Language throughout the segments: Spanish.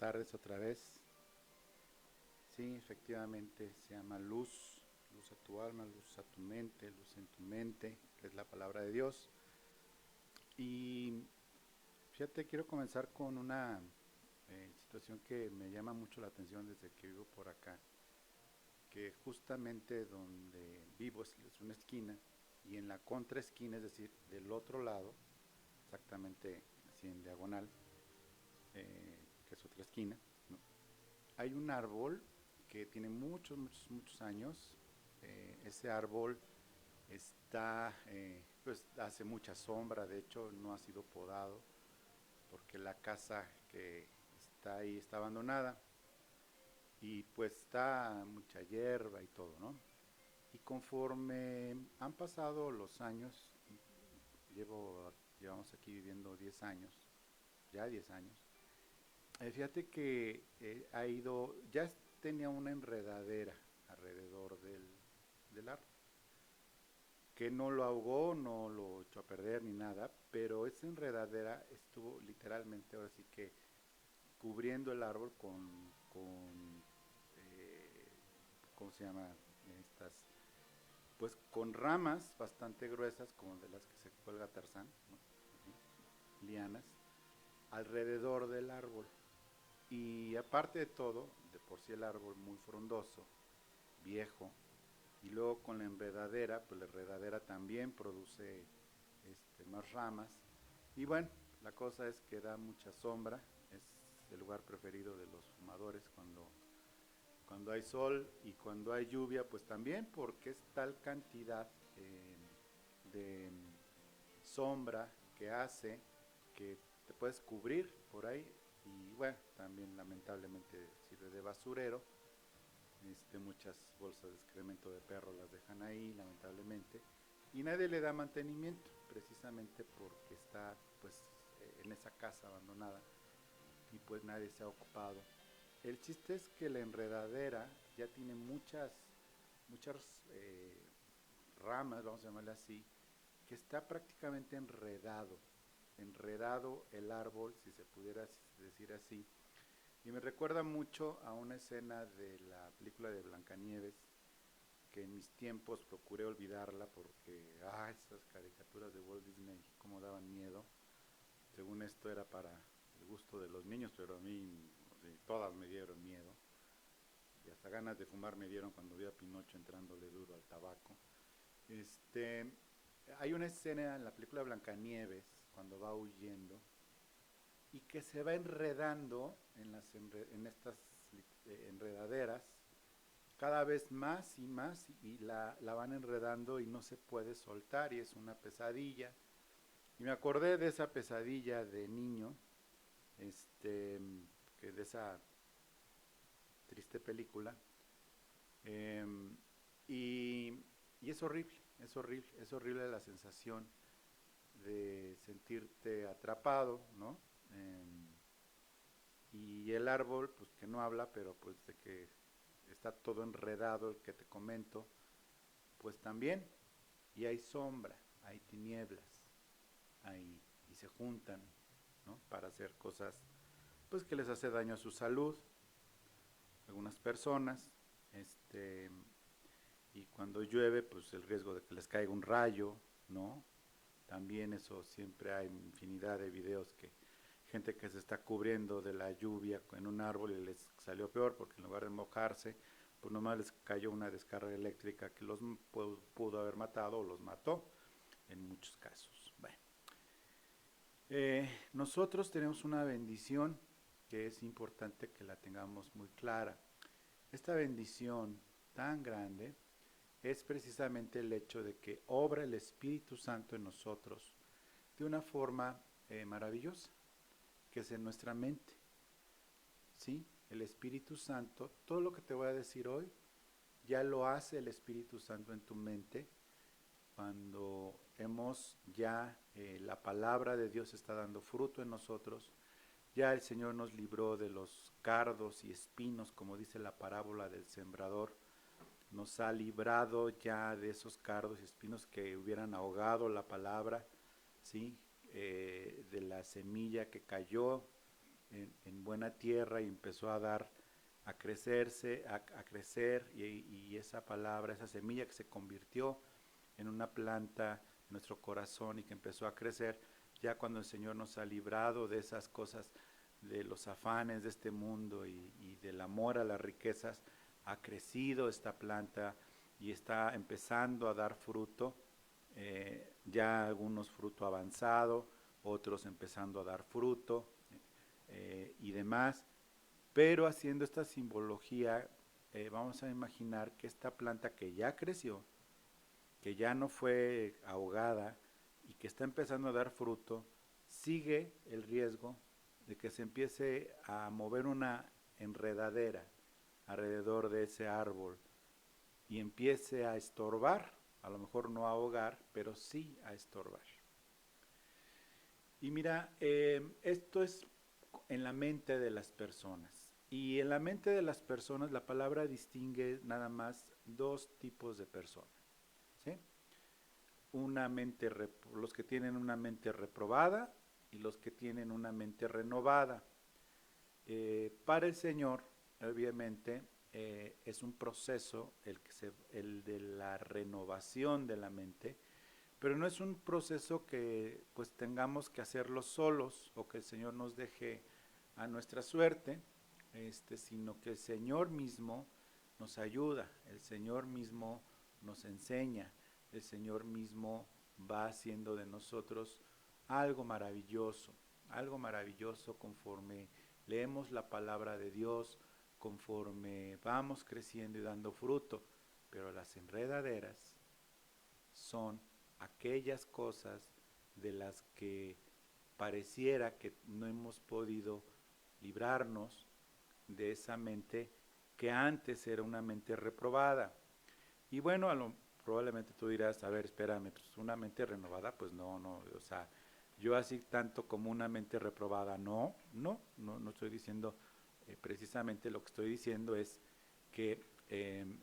tardes otra vez. Sí, efectivamente, se llama luz, luz a tu alma, luz a tu mente, luz en tu mente, que es la palabra de Dios. Y fíjate, quiero comenzar con una situación que me llama mucho la atención desde que vivo por acá, que justamente donde vivo es una esquina y en la contraesquina, es decir, del otro lado, exactamente así en diagonal, que es otra esquina, ¿no? Hay un árbol que tiene muchos años. Ese árbol pues hace mucha sombra, de hecho no ha sido podado porque la casa que está ahí está abandonada y pues está mucha hierba y todo, ¿no? Y conforme han pasado los años, llevamos aquí viviendo 10 años, ya 10 años. Fíjate que ya tenía una enredadera alrededor del árbol, que no lo ahogó, no lo echó a perder ni nada, pero esa enredadera estuvo literalmente, ahora sí que cubriendo el árbol eh, ¿cómo se llama? Estas, pues con ramas bastante gruesas, como de las que se cuelga Tarzán, ¿no? Así, lianas, alrededor del árbol. Y aparte de todo, de por sí el árbol muy frondoso, viejo, y luego con la enredadera, pues la enredadera también produce más ramas. Y bueno, la cosa es que da mucha sombra, es el lugar preferido de los fumadores cuando hay sol y cuando hay lluvia, pues también porque es tal cantidad de sombra que hace que te puedes cubrir por ahí y bueno, también lamentablemente sirve de basurero. Muchas bolsas de excremento de perro las dejan ahí, lamentablemente, y nadie le da mantenimiento, precisamente porque está pues en esa casa abandonada y pues nadie se ha ocupado. El chiste es que la enredadera ya tiene muchas ramas, vamos a llamarle así, que está prácticamente enredado el árbol, si se pudiera decir así. Y me recuerda mucho a una escena de la película de Blancanieves, que en mis tiempos procuré olvidarla porque, esas caricaturas de Walt Disney, cómo daban miedo. Según esto era para el gusto de los niños, pero a mí todas me dieron miedo. Y hasta ganas de fumar me dieron cuando vi a Pinocho entrándole duro al tabaco. Este, Hay una escena en la película Blancanieves, cuando va huyendo, y que se va enredando en estas enredaderas cada vez más y más y la van enredando y no se puede soltar y es una pesadilla. Y me acordé de esa pesadilla de niño, que de esa triste película. eh, y, y es horrible la sensación de sentirte atrapado, ¿no? Y el árbol, pues que no habla, pero pues de que está todo enredado, el que te comento, pues también, y hay sombra, hay tinieblas, y se juntan, ¿no? Para hacer cosas, pues que les hace daño a su salud, algunas personas, este, y cuando llueve, pues el riesgo de que les caiga un rayo, ¿no? También eso siempre hay infinidad de videos que gente que se está cubriendo de la lluvia en un árbol y les salió peor porque en lugar de mojarse, pues nomás les cayó una descarga eléctrica que los pudo haber matado o los mató en muchos casos. Bueno, nosotros tenemos una bendición que es importante que la tengamos muy clara. Esta bendición tan grande es precisamente el hecho de que obra el Espíritu Santo en nosotros de una forma maravillosa, que es en nuestra mente. ¿Sí? El Espíritu Santo, todo lo que te voy a decir hoy, ya lo hace el Espíritu Santo en tu mente cuando la palabra de Dios está dando fruto en nosotros. Ya el Señor nos libró de los cardos y espinos, como dice la parábola del sembrador. Nos ha librado ya de esos cardos y espinos que hubieran ahogado la palabra, ¿sí? De la semilla que cayó en buena tierra y empezó a dar, a crecerse, a crecer, y esa palabra, esa semilla que se convirtió en una planta en nuestro corazón y que empezó a crecer, ya cuando el Señor nos ha librado de esas cosas, de los afanes de este mundo y del amor a las riquezas, ha crecido esta planta y está empezando a dar fruto, ya algunos fruto avanzado, otros empezando a dar fruto y demás, pero haciendo esta simbología, vamos a imaginar que esta planta que ya creció, que ya no fue ahogada y que está empezando a dar fruto, sigue el riesgo de que se empiece a mover una enredadera alrededor de ese árbol y empiece a estorbar, a lo mejor no a ahogar, pero sí a estorbar. Y mira, esto es en la mente de las personas. Y en la mente de las personas la palabra distingue nada más dos tipos de personas. ¿Sí? Los que tienen una mente reprobada y los que tienen una mente renovada. Para el Señor, obviamente, es un proceso el de la renovación de la mente, pero no es un proceso que pues tengamos que hacerlo solos o que el Señor nos deje a nuestra suerte, sino que el Señor mismo nos ayuda, el Señor mismo nos enseña, el Señor mismo va haciendo de nosotros algo maravilloso conforme leemos la palabra de Dios, conforme vamos creciendo y dando fruto, pero las enredaderas son aquellas cosas de las que pareciera que no hemos podido librarnos de esa mente que antes era una mente reprobada. Y bueno, probablemente tú dirás, a ver, espérame, pues una mente renovada, pues no, o sea, yo así tanto como una mente reprobada, no estoy diciendo precisamente. Lo que estoy diciendo es que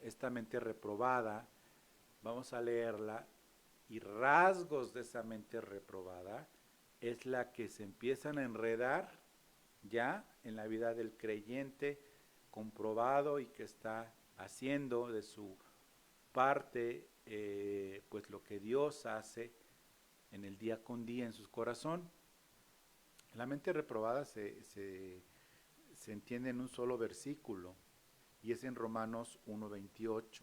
esta mente reprobada, vamos a leerla, y rasgos de esa mente reprobada es la que se empiezan a enredar ya en la vida del creyente comprobado y que está haciendo de su parte pues lo que Dios hace en el día con día en su corazón. La mente reprobada se entiende en un solo versículo y es en Romanos 1:28.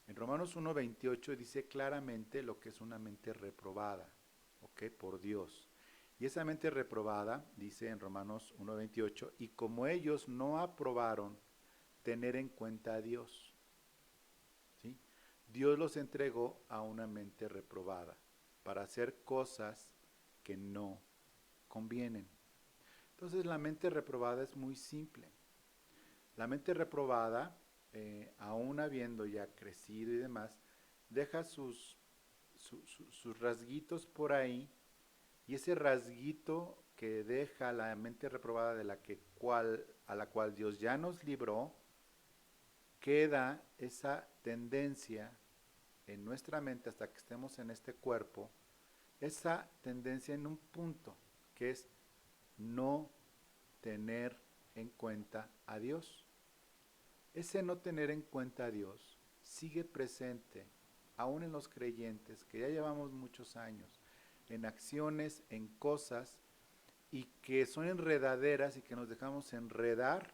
En Romanos 1:28 dice claramente lo que es una mente reprobada, ¿ok? Por Dios. Y esa mente reprobada, dice en Romanos 1:28, y como ellos no aprobaron tener en cuenta a Dios, ¿sí? Dios los entregó a una mente reprobada para hacer cosas que no convienen. Entonces la mente reprobada es muy simple. La mente reprobada, aún habiendo ya crecido y demás, deja sus rasguitos por ahí, y ese rasguito que deja la mente reprobada a la cual Dios ya nos libró, queda esa tendencia en nuestra mente hasta que estemos en este cuerpo, esa tendencia en un punto, que es no tener en cuenta a Dios. Ese no tener en cuenta a Dios sigue presente aún en los creyentes que ya llevamos muchos años, en acciones, en cosas, y que son enredaderas y que nos dejamos enredar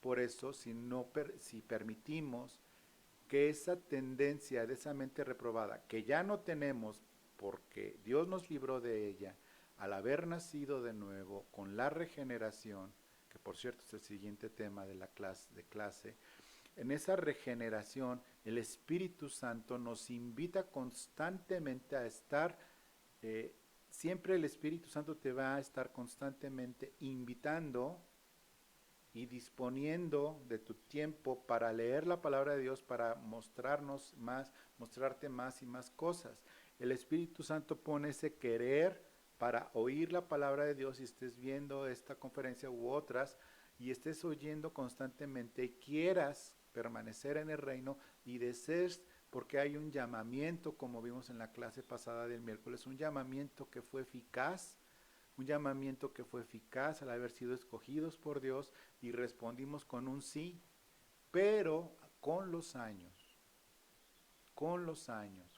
por eso si permitimos que esa tendencia de esa mente reprobada, que ya no tenemos porque Dios nos libró de ella, al haber nacido de nuevo con la regeneración, que por cierto es el siguiente tema de la clase, en esa regeneración el Espíritu Santo nos invita constantemente a estar, siempre el Espíritu Santo te va a estar constantemente invitando y disponiendo de tu tiempo para leer la palabra de Dios, para mostrarte más y más cosas. El Espíritu Santo pone ese querer para oír la palabra de Dios y estés viendo esta conferencia u otras y estés oyendo constantemente y quieras permanecer en el reino y desees, porque hay un llamamiento, como vimos en la clase pasada del miércoles, un llamamiento que fue eficaz, un llamamiento que fue eficaz al haber sido escogidos por Dios y respondimos con un sí, pero con los años,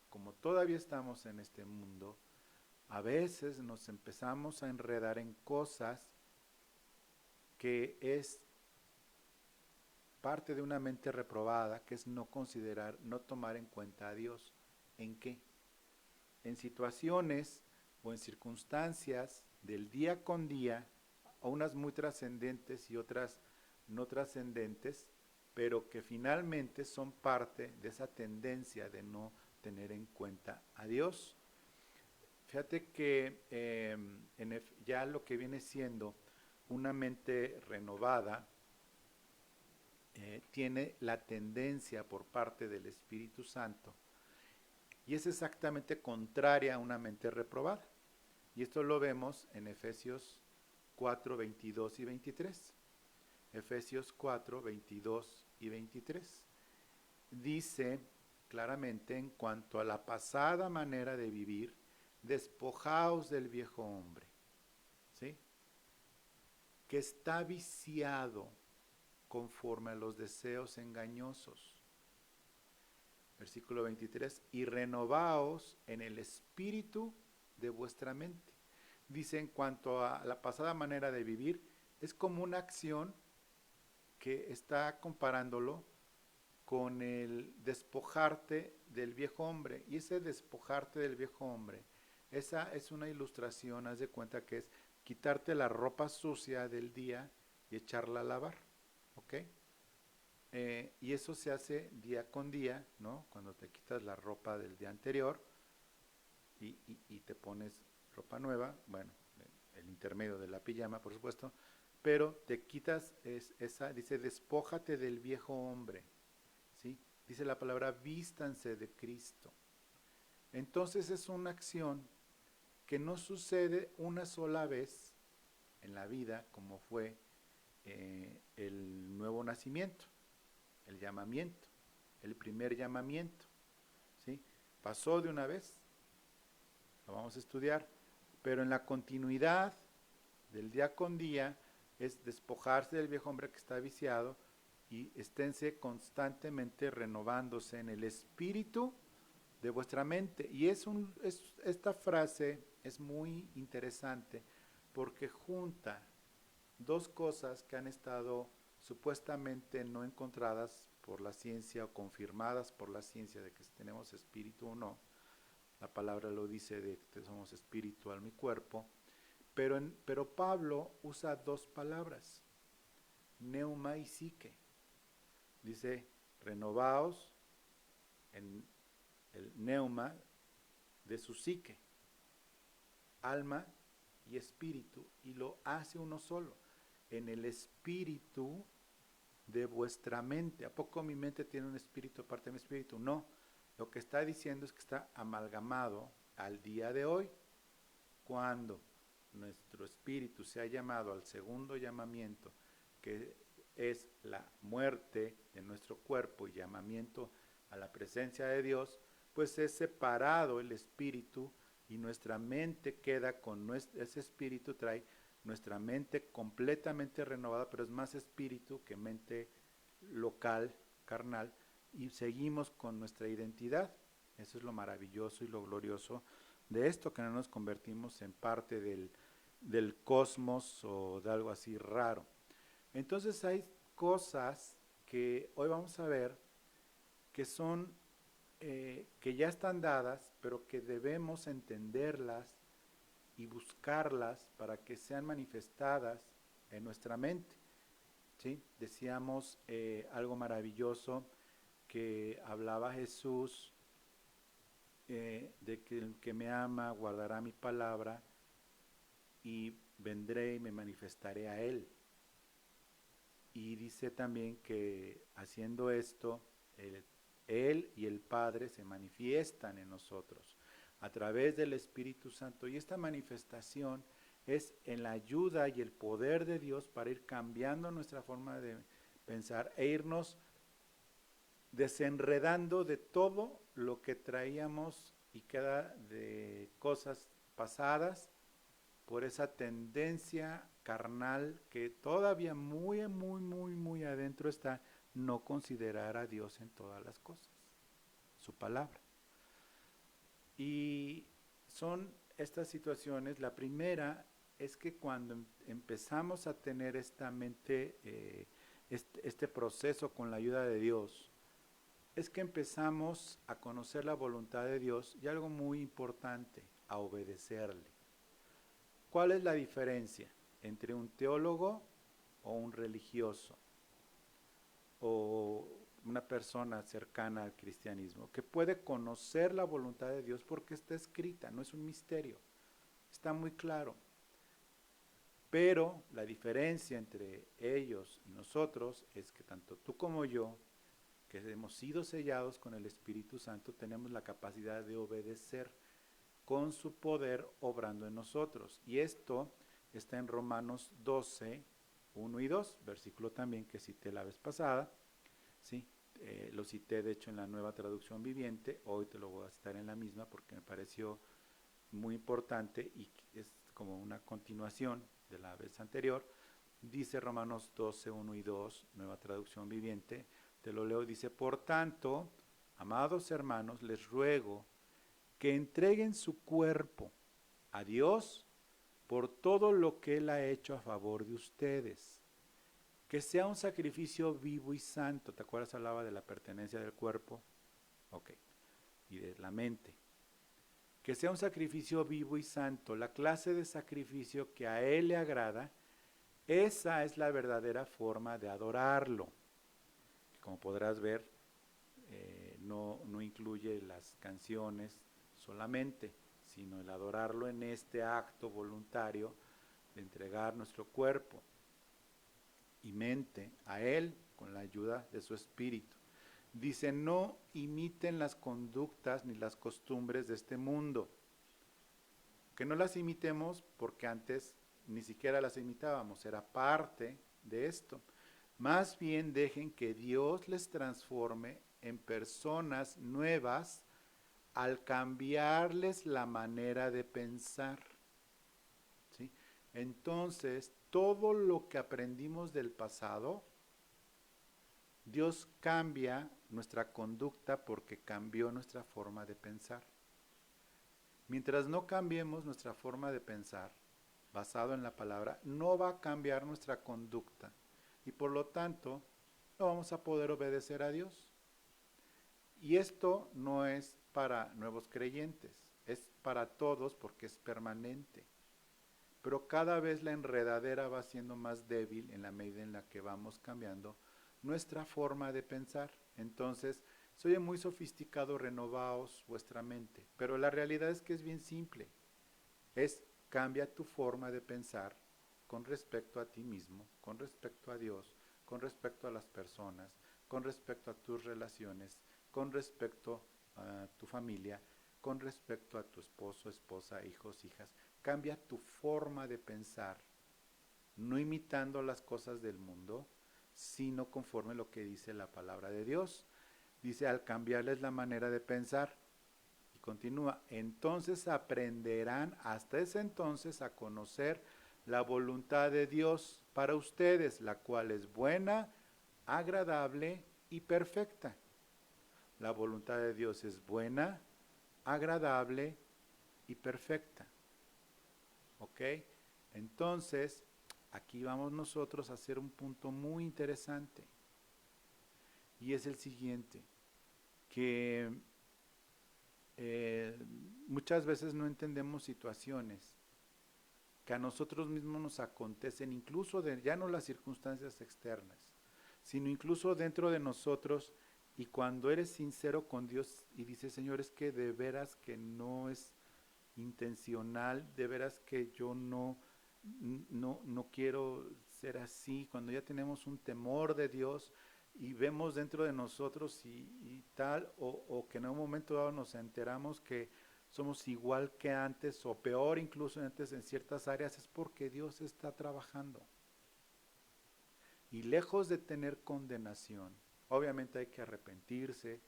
como todavía estamos en este mundo, a veces nos empezamos a enredar en cosas que es parte de una mente reprobada, que es no considerar, no tomar en cuenta a Dios. ¿En qué? En situaciones o en circunstancias del día con día, unas muy trascendentes y otras no trascendentes, pero que finalmente son parte de esa tendencia de no tener en cuenta a Dios. Fíjate que ya lo que viene siendo una mente renovada tiene la tendencia por parte del Espíritu Santo y es exactamente contraria a una mente reprobada. Y esto lo vemos en Efesios 4, 22 y 23. Efesios 4, 22 y 23. Dice claramente, en cuanto a la pasada manera de vivir, despojaos del viejo hombre, ¿sí?, que está viciado conforme a los deseos engañosos. Versículo 23, y renovaos en el espíritu de vuestra mente. Dice, en cuanto a la pasada manera de vivir, es como una acción que está comparándolo con el despojarte del viejo hombre. Y ese despojarte del viejo hombre, esa es una ilustración, haz de cuenta que es quitarte la ropa sucia del día y echarla a lavar, ¿ok? Y eso se hace día con día, ¿no? Cuando te quitas la ropa del día anterior y te pones ropa nueva, bueno, el intermedio de la pijama, por supuesto, pero te quitas esa, dice, despójate del viejo hombre, ¿sí? Dice la palabra, vístanse de Cristo. Entonces es una acción que no sucede una sola vez en la vida, como fue el nuevo nacimiento, el llamamiento, el primer llamamiento, ¿sí? Pasó de una vez, lo vamos a estudiar, pero en la continuidad del día con día es despojarse del viejo hombre que está viciado y esténse constantemente renovándose en el espíritu de vuestra mente. Y esta frase es muy interesante porque junta dos cosas que han estado supuestamente no encontradas por la ciencia o confirmadas por la ciencia de que tenemos espíritu o no. La palabra lo dice de que somos espíritu, alma y cuerpo. Pero Pablo usa dos palabras, neuma y psique. Dice, renovaos en el neuma de su psique, alma y espíritu, y lo hace uno solo, en el espíritu de vuestra mente. ¿A poco mi mente tiene un espíritu aparte de mi espíritu? No, lo que está diciendo es que está amalgamado al día de hoy, cuando nuestro espíritu se ha llamado al segundo llamamiento, que es la muerte de nuestro cuerpo y llamamiento a la presencia de Dios, pues es separado el espíritu y nuestra mente queda con ese espíritu, trae nuestra mente completamente renovada, pero es más espíritu que mente local, carnal, y seguimos con nuestra identidad. Eso es lo maravilloso y lo glorioso de esto, que no nos convertimos en parte del cosmos o de algo así raro. Entonces hay cosas que hoy vamos a ver que son, que ya están dadas, pero que debemos entenderlas y buscarlas para que sean manifestadas en nuestra mente, ¿sí? Decíamos algo maravilloso que hablaba Jesús, de que el que me ama guardará mi palabra y vendré y me manifestaré a él. Y dice también que haciendo esto, él y el Padre se manifiestan en nosotros a través del Espíritu Santo. Y esta manifestación es en la ayuda y el poder de Dios para ir cambiando nuestra forma de pensar e irnos desenredando de todo lo que traíamos y queda de cosas pasadas por esa tendencia carnal que todavía muy adentro está, no considerar a Dios en todas las cosas, su palabra. Y son estas situaciones, la primera es que cuando empezamos a tener esta mente, este proceso con la ayuda de Dios, es que empezamos a conocer la voluntad de Dios y algo muy importante, a obedecerle. ¿Cuál es la diferencia entre un teólogo o un religioso o una persona cercana al cristianismo? Que puede conocer la voluntad de Dios porque está escrita, no es un misterio, está muy claro. Pero la diferencia entre ellos y nosotros es que tanto tú como yo, que hemos sido sellados con el Espíritu Santo, tenemos la capacidad de obedecer con su poder obrando en nosotros. Y esto está en Romanos 12, 1 y 2, versículo también que cité la vez pasada. ¿Sí? Lo cité de hecho en la Nueva Traducción Viviente, hoy te lo voy a citar en la misma porque me pareció muy importante y es como una continuación de la vez anterior. Dice Romanos 12, 1 y 2, Nueva Traducción Viviente, te lo leo, dice: por tanto, amados hermanos, les ruego que entreguen su cuerpo a Dios por todo lo que Él ha hecho a favor de ustedes. Que sea un sacrificio vivo y santo. ¿Te acuerdas? Hablaba de la pertenencia del cuerpo. Ok. Y de la mente. Que sea un sacrificio vivo y santo, la clase de sacrificio que a Él le agrada. Esa es la verdadera forma de adorarlo. Como podrás ver, no incluye las canciones solamente, sino el adorarlo en este acto voluntario de entregar nuestro cuerpo y mente a Él con la ayuda de su Espíritu. Dice: no imiten las conductas ni las costumbres de este mundo. Que no las imitemos porque antes ni siquiera las imitábamos, era parte de esto. Más bien dejen que Dios les transforme en personas nuevas al cambiarles la manera de pensar. ¿Sí? Entonces, todo lo que aprendimos del pasado, Dios cambia nuestra conducta porque cambió nuestra forma de pensar. Mientras no cambiemos nuestra forma de pensar, basado en la palabra, no va a cambiar nuestra conducta. Y por lo tanto, no vamos a poder obedecer a Dios. Y esto no es para nuevos creyentes, es para todos porque es permanente. Pero cada vez la enredadera va siendo más débil en la medida en la que vamos cambiando nuestra forma de pensar. Entonces, se oye muy sofisticado: renovaos vuestra mente. Pero la realidad es que es bien simple. Es: cambia tu forma de pensar con respecto a ti mismo, con respecto a Dios, con respecto a las personas, con respecto a tus relaciones, con respecto a tu familia, con respecto a tu esposo, esposa, hijos, hijas. Cambia tu forma de pensar, no imitando las cosas del mundo, sino conforme lo que dice la palabra de Dios. Dice: al cambiarles la manera de pensar. Y continúa: entonces aprenderán hasta ese entonces a conocer la voluntad de Dios para ustedes, la cual es buena, agradable y perfecta. La voluntad de Dios es buena, agradable y perfecta. ¿Ok? Entonces, aquí vamos nosotros a hacer un punto muy interesante. Y es el siguiente, que muchas veces no entendemos situaciones que a nosotros mismos nos acontecen, incluso ya no las circunstancias externas, sino incluso dentro de nosotros. Y cuando eres sincero con Dios y dices: Señor, es que de veras que no es intencional, de veras que yo no quiero ser así. Cuando ya tenemos un temor de Dios y vemos dentro de nosotros y tal, o que en un momento dado nos enteramos que somos igual que antes o peor incluso antes en ciertas áreas, es porque Dios está trabajando. Y lejos de tener condenación, obviamente hay que arrepentirse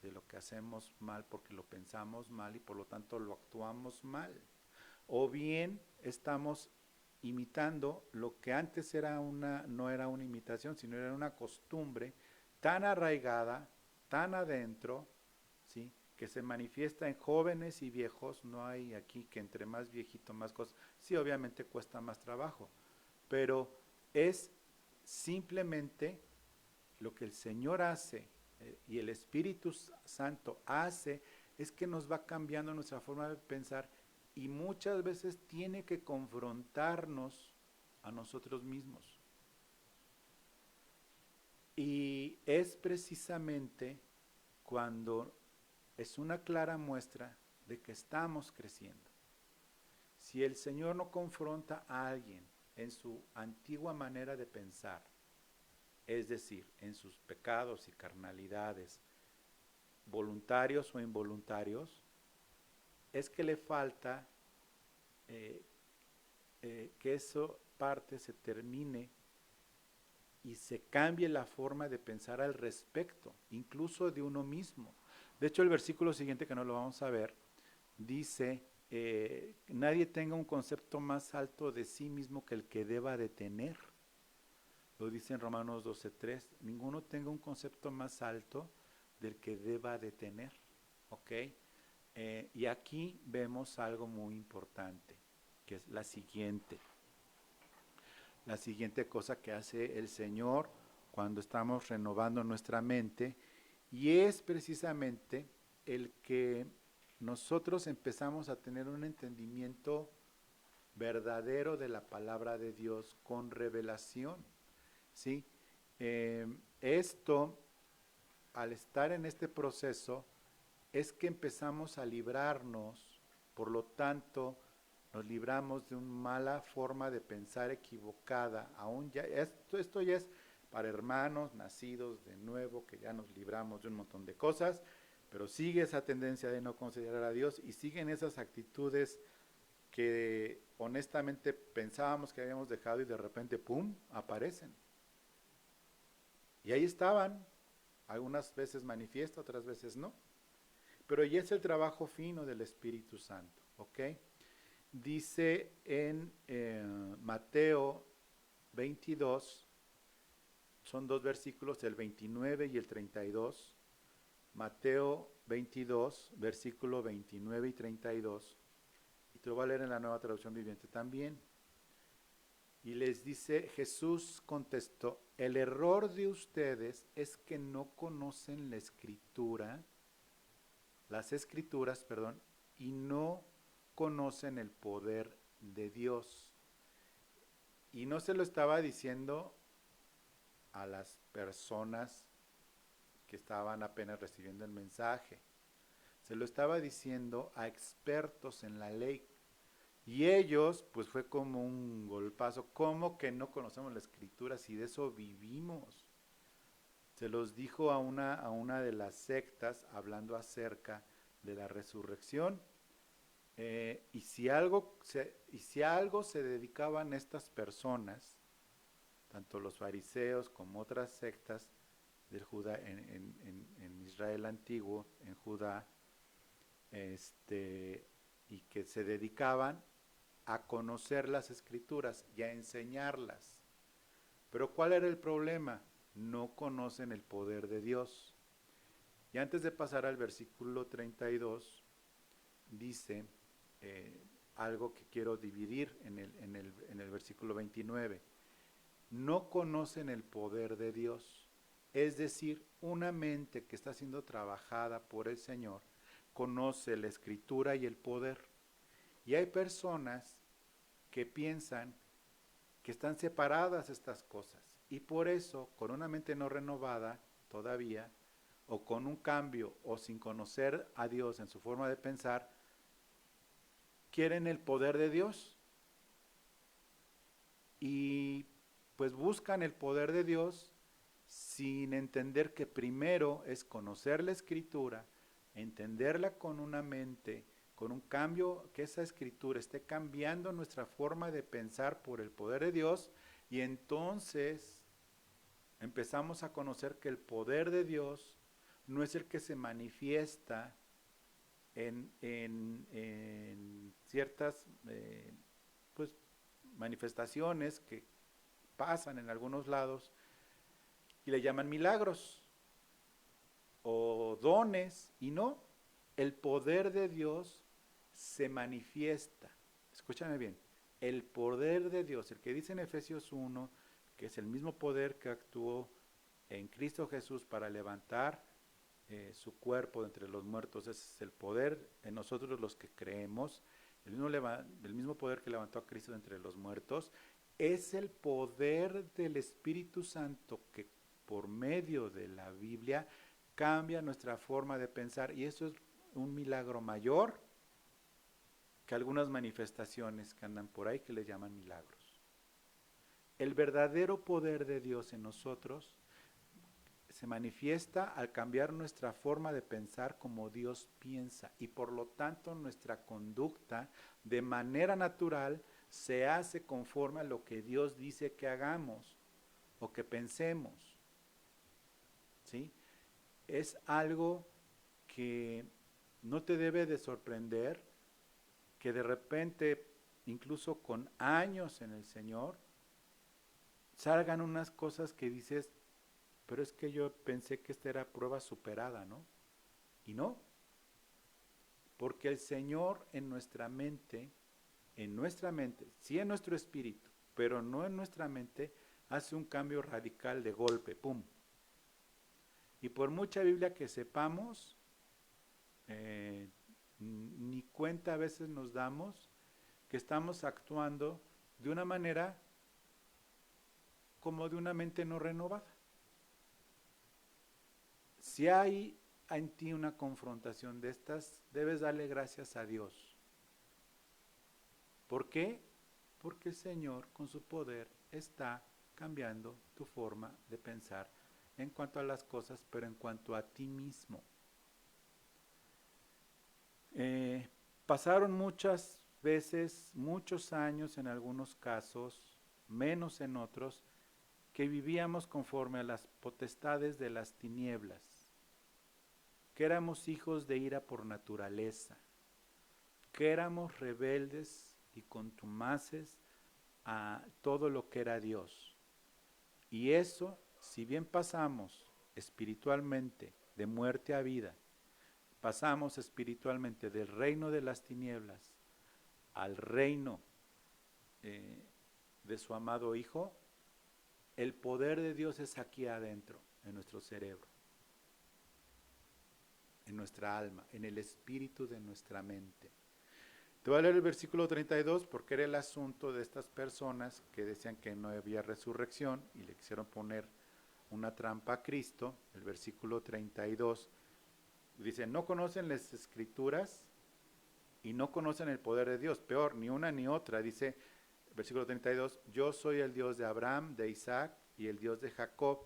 de lo que hacemos mal porque lo pensamos mal y por lo tanto lo actuamos mal. o bien estamos imitando lo que antes no era una imitación, sino era una costumbre tan arraigada, tan adentro, ¿sí? Que se manifiesta en jóvenes y viejos. No hay aquí que entre más viejito más cosas. Sí, obviamente cuesta más trabajo, pero es simplemente lo que el Señor hace y el Espíritu Santo hace es que nos va cambiando nuestra forma de pensar y muchas veces tiene que confrontarnos a nosotros mismos. Y es precisamente cuando es una clara muestra de que estamos creciendo. Si el Señor no confronta a alguien en su antigua manera de pensar, es decir, en sus pecados y carnalidades, voluntarios o involuntarios, es que le falta eh, que esa parte se termine y se cambie la forma de pensar al respecto, incluso de uno mismo. De hecho, el versículo siguiente, que no lo vamos a ver, dice, nadie tenga un concepto más alto de sí mismo que el que deba de tener. Lo dice en Romanos 12:3, ninguno tenga un concepto más alto del que deba de tener. ¿Ok? Y aquí vemos algo muy importante, que es la siguiente. La siguiente cosa que hace el Señor cuando estamos renovando nuestra mente, y es precisamente el que nosotros empezamos a tener un entendimiento verdadero de la palabra de Dios con revelación, ¿sí? Esto, al estar en este proceso, es que empezamos a librarnos, por lo tanto, nos libramos de una mala forma de pensar equivocada. Aún ya, esto ya es para hermanos nacidos de nuevo, que ya nos libramos de un montón de cosas, pero sigue esa tendencia de no considerar a Dios y siguen esas actitudes que honestamente pensábamos que habíamos dejado y de repente, ¡pum!, aparecen. Y ahí estaban, algunas veces manifiesta, otras veces no. Pero ya es el trabajo fino del Espíritu Santo, ¿ok? Dice en Mateo 22, son dos versículos, el 29 y el 32. Mateo 22, versículo 29 y 32. Y te lo voy a leer en la Nueva Traducción Viviente también. Y les dice, Jesús contestó, el error de ustedes es que no conocen la Escritura, las Escrituras, perdón, y no conocen el poder de Dios. Y no se lo estaba diciendo a las personas que estaban apenas recibiendo el mensaje. Se lo estaba diciendo a expertos en la ley. Y ellos, pues fue como un golpazo. ¿Cómo que no conocemos la Escritura si de eso vivimos? Se los dijo a una de las sectas hablando acerca de la resurrección. Y si a algo se dedicaban estas personas, tanto los fariseos como otras sectas del Judá, en Israel antiguo, en Judá, y que se dedicaban a conocer las Escrituras y a enseñarlas. Pero ¿cuál era el problema? No conocen el poder de Dios. Y antes de pasar al versículo 32, dice algo que quiero dividir en el versículo 29. No conocen el poder de Dios. Es decir, una mente que está siendo trabajada por el Señor conoce la Escritura y el poder. Y hay personas que piensan que están separadas estas cosas. Y por eso, con una mente no renovada todavía, o con un cambio, o sin conocer a Dios en su forma de pensar, quieren el poder de Dios. Y pues buscan el poder de Dios sin entender que primero es conocer la Escritura, entenderla con una mente, con un cambio, que esa Escritura esté cambiando nuestra forma de pensar por el poder de Dios, y entonces empezamos a conocer que el poder de Dios no es el que se manifiesta en ciertas pues, manifestaciones que pasan en algunos lados y le llaman milagros o dones, y no, el poder de Dios se manifiesta. Escúchame bien, el poder de Dios, el que dice en Efesios 1, que es el mismo poder que actuó en Cristo Jesús para levantar su cuerpo de entre los muertos, ese es el poder en nosotros los que creemos, el mismo poder que levantó a Cristo de entre los muertos, es el poder del Espíritu Santo que por medio de la Biblia cambia nuestra forma de pensar, y eso es un milagro mayor que algunas manifestaciones que andan por ahí que le llaman milagros. El verdadero poder de Dios en nosotros se manifiesta al cambiar nuestra forma de pensar como Dios piensa, y por lo tanto nuestra conducta de manera natural se hace conforme a lo que Dios dice que hagamos o que pensemos. ¿Sí? Es algo que no te debe de sorprender que de repente, incluso con años en el Señor, salgan unas cosas que dices, pero es que yo pensé que esta era prueba superada, ¿no? Y no, porque el Señor en nuestra mente, sí en nuestro espíritu, pero no en nuestra mente, hace un cambio radical de golpe, ¡pum! Y por mucha Biblia que sepamos, ni cuenta a veces nos damos que estamos actuando de una manera como de una mente no renovada. Si hay en ti una confrontación de estas, debes darle gracias a Dios. ¿Por qué? Porque el Señor con su poder está cambiando tu forma de pensar en cuanto a las cosas, pero en cuanto a ti mismo. Pasaron muchas veces, muchos años en algunos casos, menos en otros, que vivíamos conforme a las potestades de las tinieblas, que éramos hijos de ira por naturaleza, que éramos rebeldes y contumaces a todo lo que era Dios. Y eso, si bien pasamos espiritualmente de muerte a vida, pasamos espiritualmente del reino de las tinieblas al reino de su amado Hijo, el poder de Dios es aquí adentro, en nuestro cerebro, en nuestra alma, en el espíritu de nuestra mente. Te voy a leer el versículo 32 porque era el asunto de estas personas que decían que no había resurrección y le quisieron poner una trampa a Cristo. El versículo 32 dice, no conocen las escrituras y no conocen el poder de Dios. Peor, ni una ni otra. Dice, versículo 32, yo soy el Dios de Abraham, de Isaac y el Dios de Jacob.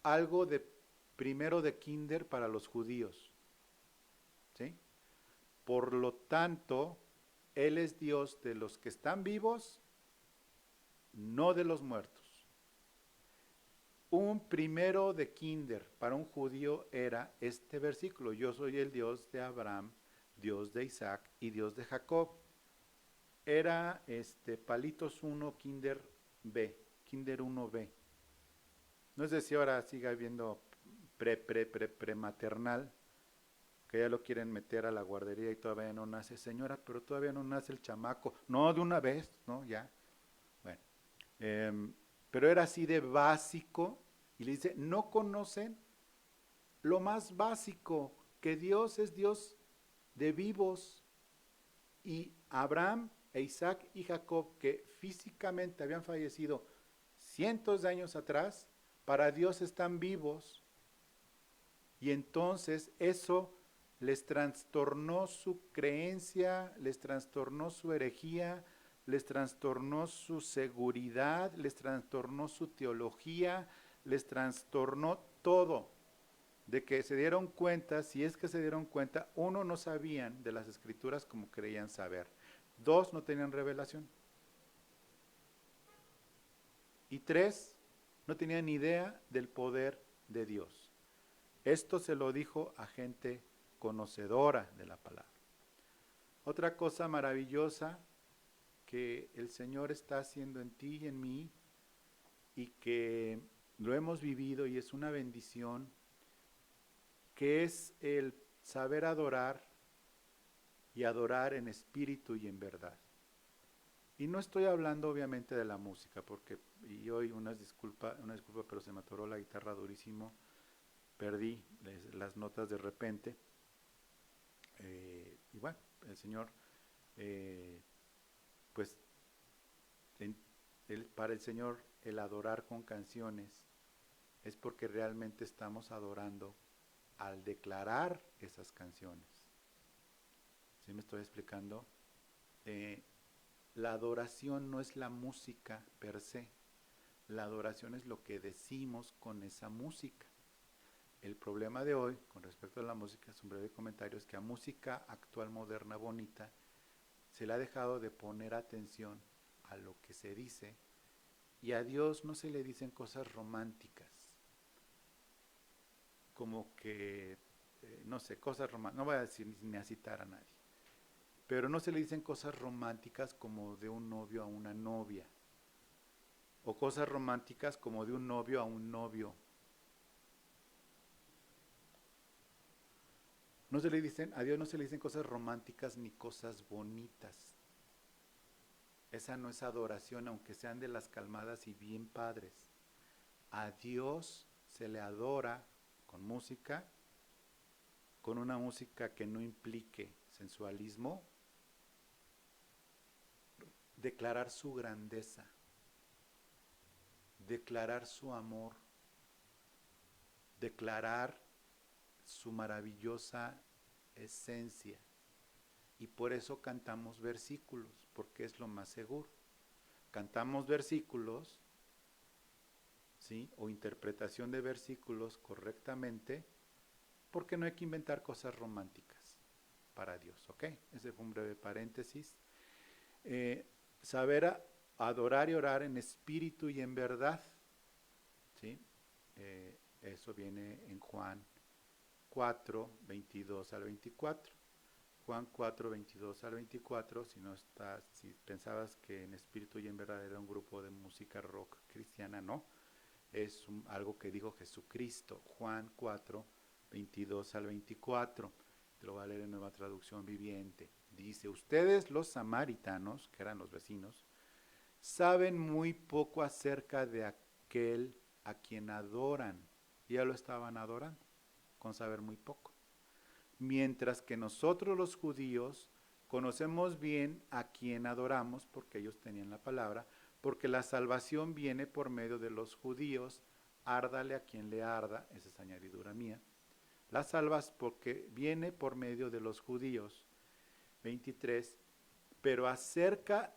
Algo de primero de kinder para los judíos. ¿Sí? Por lo tanto, Él es Dios de los que están vivos, no de los muertos. Un primero de kinder para un judío era este versículo, yo soy el Dios de Abraham, Dios de Isaac y Dios de Jacob. Era palitos 1, kinder B, kinder 1B. No sé si ahora siga habiendo prematernal, que ya lo quieren meter a la guardería y todavía no nace. Señora, pero todavía no nace el chamaco. No, de una vez, ¿no? Ya. Bueno. Pero era así de básico. Y le dice, no conocen lo más básico, que Dios es Dios de vivos. Y Abraham e Isaac y Jacob, que físicamente habían fallecido cientos de años atrás, para Dios están vivos. Y entonces eso les trastornó su creencia, les trastornó su herejía, les trastornó su seguridad, les trastornó su teología, les trastornó todo. De que se dieron cuenta, si es que se dieron cuenta, uno, no sabían de las escrituras como creían saber. Dos, no tenían revelación. Y tres, no tenían idea del poder de Dios. Esto se lo dijo a gente conocedora de la palabra. Otra cosa maravillosa que el Señor está haciendo en ti y en mí, y que lo hemos vivido y es una bendición, que es el saber adorar y adorar en espíritu y en verdad. Y no estoy hablando obviamente de la música, porque y hoy una disculpa, pero se me atoró la guitarra durísimo, perdí las notas de repente. Y bueno, el Señor, pues para el Señor el adorar con canciones es porque realmente estamos adorando al declarar esas canciones. ¿Sí me estoy explicando? La adoración no es la música per se, la adoración es lo que decimos con esa música. El problema de hoy, con respecto a la música, es un breve comentario, es que a música actual, moderna, bonita, se le ha dejado de poner atención a lo que se dice, y a Dios no se le dicen cosas románticas, como que, no sé, cosas románticas, no voy a decir ni a citar a nadie, pero no se le dicen cosas románticas como de un novio a una novia, o cosas románticas como de un novio a un novio. No se le dicen, a Dios no se le dicen cosas románticas ni cosas bonitas. Esa no es adoración, aunque sean de las calmadas y bien padres. A Dios se le adora con música, con una música que no implique sensualismo, declarar su grandeza, declarar su amor, declarar su maravillosa esencia. Y por eso cantamos versículos, porque es lo más seguro. Cantamos versículos, ¿sí? O interpretación de versículos correctamente, porque no hay que inventar cosas románticas para Dios, ¿ok? Ese fue un breve paréntesis. Saber adorar y orar en espíritu y en verdad, ¿sí? Eso viene en Juan 4, 22 al 24. Juan 4, 22 al 24, si pensabas que en espíritu y en verdad era un grupo de música rock cristiana, no, es algo que dijo Jesucristo. Juan 4, 22 al 24, te lo voy a leer en Nueva Traducción Viviente. Dice, ustedes los samaritanos, que eran los vecinos, saben muy poco acerca de aquel a quien adoran. Ya lo estaban adorando, con saber muy poco. Mientras que nosotros los judíos conocemos bien a quien adoramos, porque ellos tenían la palabra, porque la salvación viene por medio de los judíos, árdale a quien le arda, esa es añadidura mía, la salvas porque viene por medio de los judíos. 23, pero se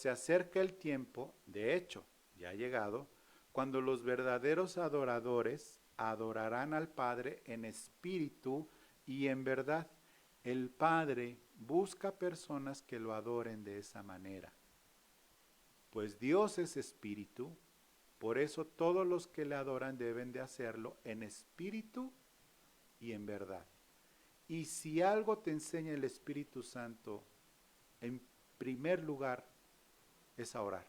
acerca el tiempo, de hecho, ya ha llegado, cuando los verdaderos adoradores adorarán al Padre en espíritu y en verdad. El Padre busca personas que lo adoren de esa manera. Pues Dios es espíritu, por eso todos los que le adoran deben de hacerlo en espíritu y en verdad. Y si algo te enseña el Espíritu Santo, en primer lugar, es a orar.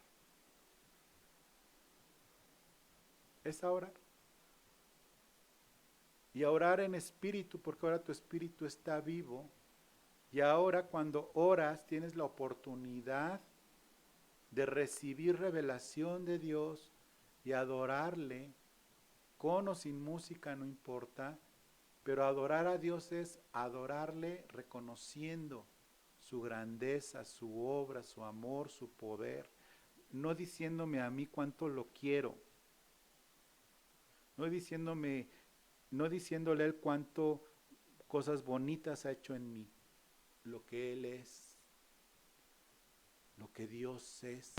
Es a orar. Y a orar en espíritu, porque ahora tu espíritu está vivo. Y ahora cuando oras tienes la oportunidad de recibir revelación de Dios y adorarle, con o sin música, no importa, pero adorar a Dios es adorarle reconociendo su grandeza, su obra, su amor, su poder, no diciéndome a mí cuánto lo quiero, no diciéndole a él cuánto cosas bonitas ha hecho en mí, lo que él es, lo que Dios es.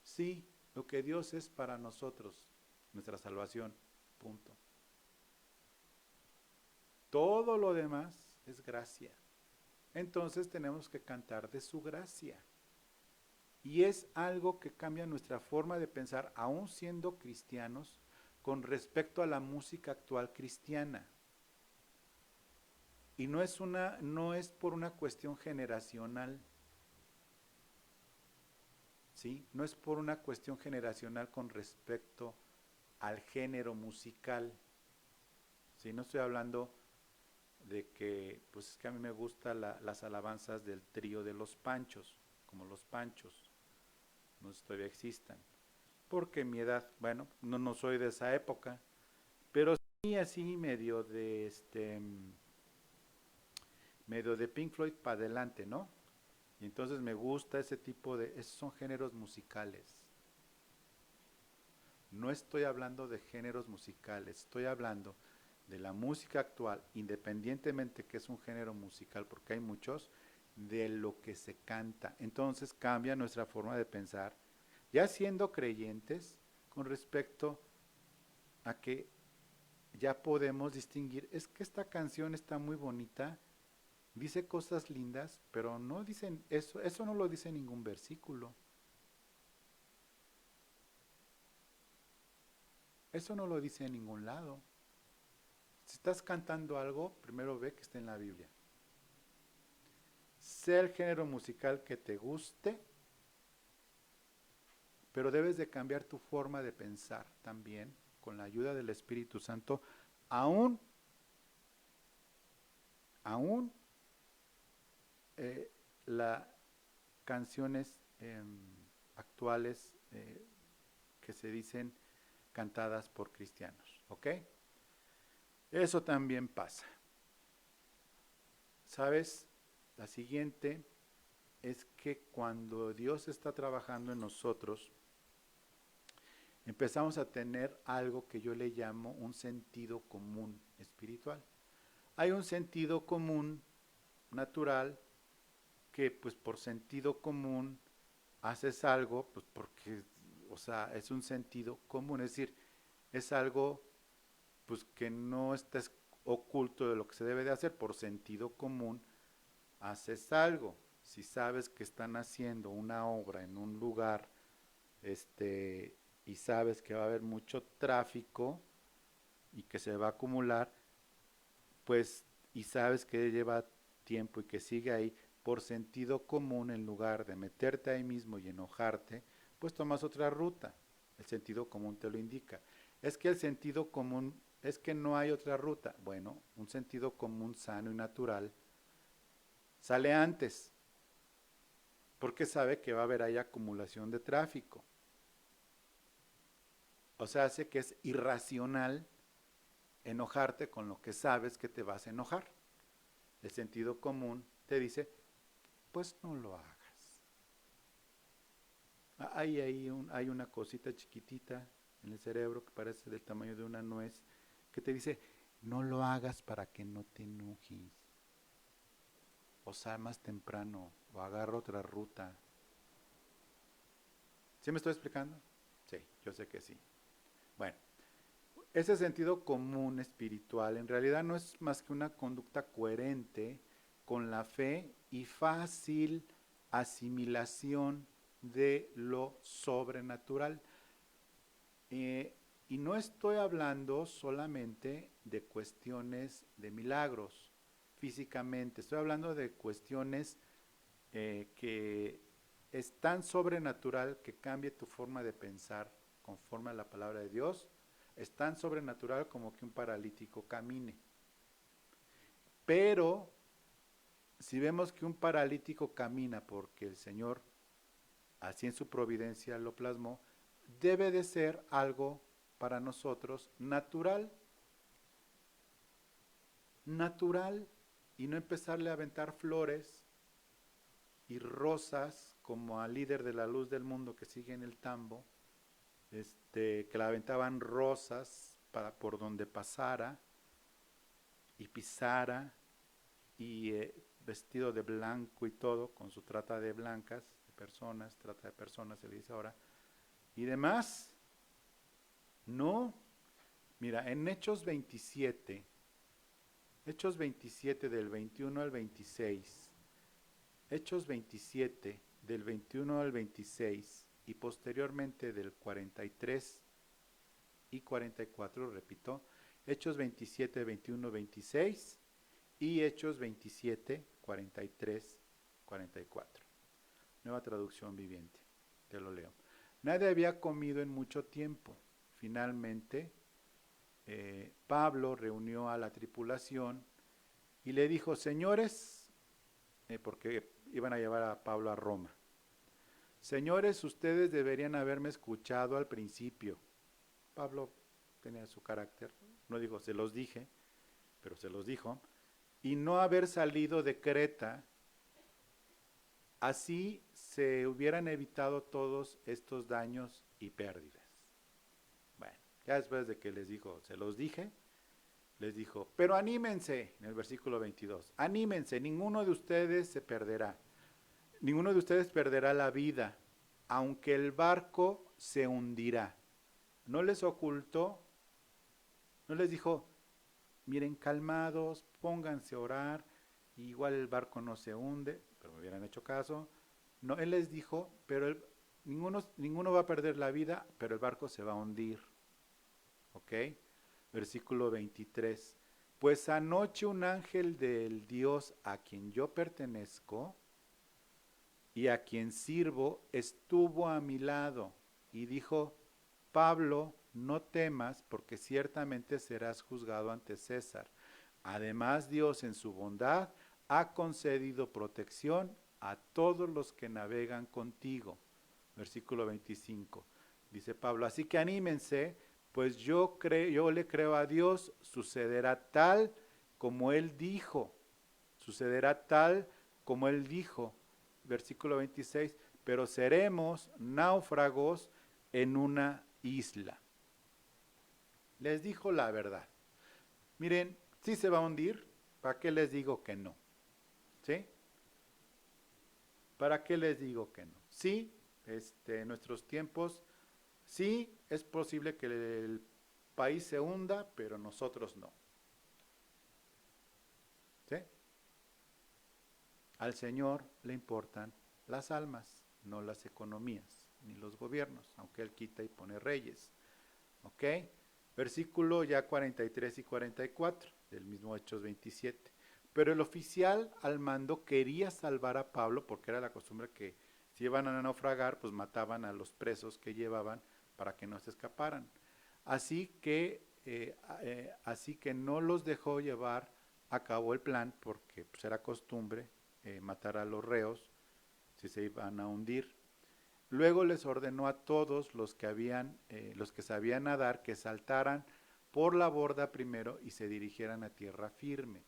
Sí, lo que Dios es para nosotros, nuestra salvación, punto. Todo lo demás es gracia. Entonces tenemos que cantar de su gracia. Y es algo que cambia nuestra forma de pensar, aún siendo cristianos, con respecto a la música actual cristiana. Y no es por una cuestión generacional, ¿sí? No es por una cuestión generacional con respecto al género musical, ¿sí? No estoy hablando de que, pues es que a mí me gustan las alabanzas del trío de los Panchos, como los Panchos, no sé si todavía existan, porque mi edad, bueno, no soy de esa época, pero sí así medio de Pink Floyd para adelante, ¿no? Y entonces me gusta ese tipo esos son géneros musicales. No estoy hablando de géneros musicales, estoy hablando de la música actual, independientemente que es un género musical, porque hay muchos, de lo que se canta. Entonces cambia nuestra forma de pensar, ya siendo creyentes, con respecto a que ya podemos distinguir, es que esta canción está muy bonita, dice cosas lindas, pero no dicen eso no lo dice ningún versículo. Eso no lo dice en ningún lado. Si estás cantando algo, primero ve que esté en la Biblia. Sea el género musical que te guste, pero debes de cambiar tu forma de pensar también con la ayuda del Espíritu Santo, aún, aún las canciones actuales que se dicen cantadas por cristianos, ¿ok? Eso también pasa. ¿Sabes? La siguiente es que cuando Dios está trabajando en nosotros, empezamos a tener algo que yo le llamo un sentido común espiritual. Hay un sentido común natural que pues por sentido común haces algo, pues porque, o sea, es un sentido común, es decir, es algo pues que no está oculto de lo que se debe de hacer, por sentido común haces algo. Si sabes que están haciendo una obra en un lugar, y sabes que va a haber mucho tráfico y que se va a acumular, pues, y sabes que lleva tiempo y que sigue ahí, por sentido común, en lugar de meterte ahí mismo y enojarte, pues tomas otra ruta. El sentido común te lo indica. Es que el sentido común, es que no hay otra ruta. Bueno, un sentido común sano y natural sale antes, porque sabe que va a haber ahí acumulación de tráfico. O sea, hace que es irracional enojarte con lo que sabes que te vas a enojar. El sentido común te dice, pues no lo hagas. Hay una cosita chiquitita en el cerebro que parece del tamaño de una nuez que te dice, no lo hagas para que no te enojes. O sal más temprano o agarra otra ruta. ¿Sí me estoy explicando? Sí, yo sé que sí. Bueno, ese sentido común espiritual en realidad no es más que una conducta coherente con la fe y fácil asimilación de lo sobrenatural. Y no estoy hablando solamente de cuestiones de milagros físicamente, estoy hablando de cuestiones que es tan sobrenatural que cambie tu forma de pensar conforme a la palabra de Dios. Es tan sobrenatural como que un paralítico camine. Pero si vemos que un paralítico camina porque el Señor, así en su providencia lo plasmó, debe de ser algo para nosotros natural, natural, y no empezarle a aventar flores y rosas como al líder de la luz del mundo que sigue en el tambo, que le aventaban rosas por donde pasara y pisara y vestido de blanco y todo, con su trata de blancas, de personas, trata de personas se le dice ahora, y demás. No, mira, en Hechos 27 del 21 al 26, Hechos 27 del 21 al 26 y posteriormente del 43 y 44, repito, Hechos 27, 21, 26 y Hechos 27, 43, 44. Nueva traducción viviente. Te lo leo. Nadie había comido en mucho tiempo. Finalmente, Pablo reunió a la tripulación y le dijo, señores, porque iban a llevar a Pablo a Roma. Señores, ustedes deberían haberme escuchado al principio. Pablo tenía su carácter, no digo se los dije, pero se los dijo, y no haber salido de Creta, así se hubieran evitado todos estos daños y pérdidas. Bueno, ya después de que les dijo, se los dije, les dijo, pero anímense, en el versículo 22, anímense, ninguno de ustedes se perderá. Ninguno de ustedes perderá la vida, aunque el barco se hundirá. No les ocultó, no les dijo, miren, calmados, pónganse a orar, igual el barco no se hunde, pero me hubieran hecho caso. No, él les dijo, pero ninguno va a perder la vida, pero el barco se va a hundir. ¿Ok? Versículo 23. Pues anoche un ángel del Dios a quien yo pertenezco y a quien sirvo estuvo a mi lado y dijo, Pablo, no temas porque ciertamente serás juzgado ante César. Además, Dios en su bondad ha concedido protección a todos los que navegan contigo. Versículo 25. Dice Pablo, así que anímense, pues yo le creo a Dios, sucederá tal como Él dijo. Sucederá tal como Él dijo. Versículo 26, pero seremos náufragos en una isla. Les dijo la verdad. Miren, si se va a hundir, ¿para qué les digo que no? ¿Sí? ¿Para qué les digo que no? Sí, en nuestros tiempos, sí es posible que el país se hunda, pero nosotros no. ¿Sí? Al Señor le importan las almas, no las economías, ni los gobiernos, aunque Él quita y pone reyes. ¿Ok? Versículo ya 43 y 44 del mismo Hechos 27. Pero el oficial al mando quería salvar a Pablo porque era la costumbre que si iban a naufragar, pues mataban a los presos que llevaban para que no se escaparan. Así que no los dejó llevar a cabo el plan porque pues, era costumbre matar a los reos si se iban a hundir. Luego les ordenó a todos los que sabían nadar que saltaran por la borda primero y se dirigieran a tierra firme.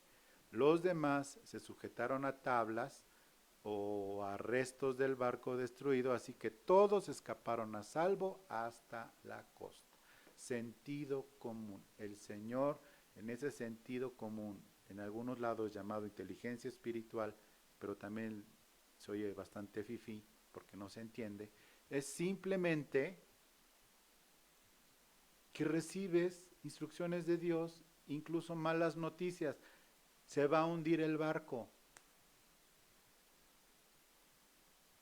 Los demás se sujetaron a tablas o a restos del barco destruido, así que todos escaparon a salvo hasta la costa. Sentido común. El Señor, en ese sentido común, en algunos lados llamado inteligencia espiritual, pero también se oye bastante fifí, porque no se entiende, es simplemente que recibes instrucciones de Dios, incluso malas noticias. Se va a hundir el barco.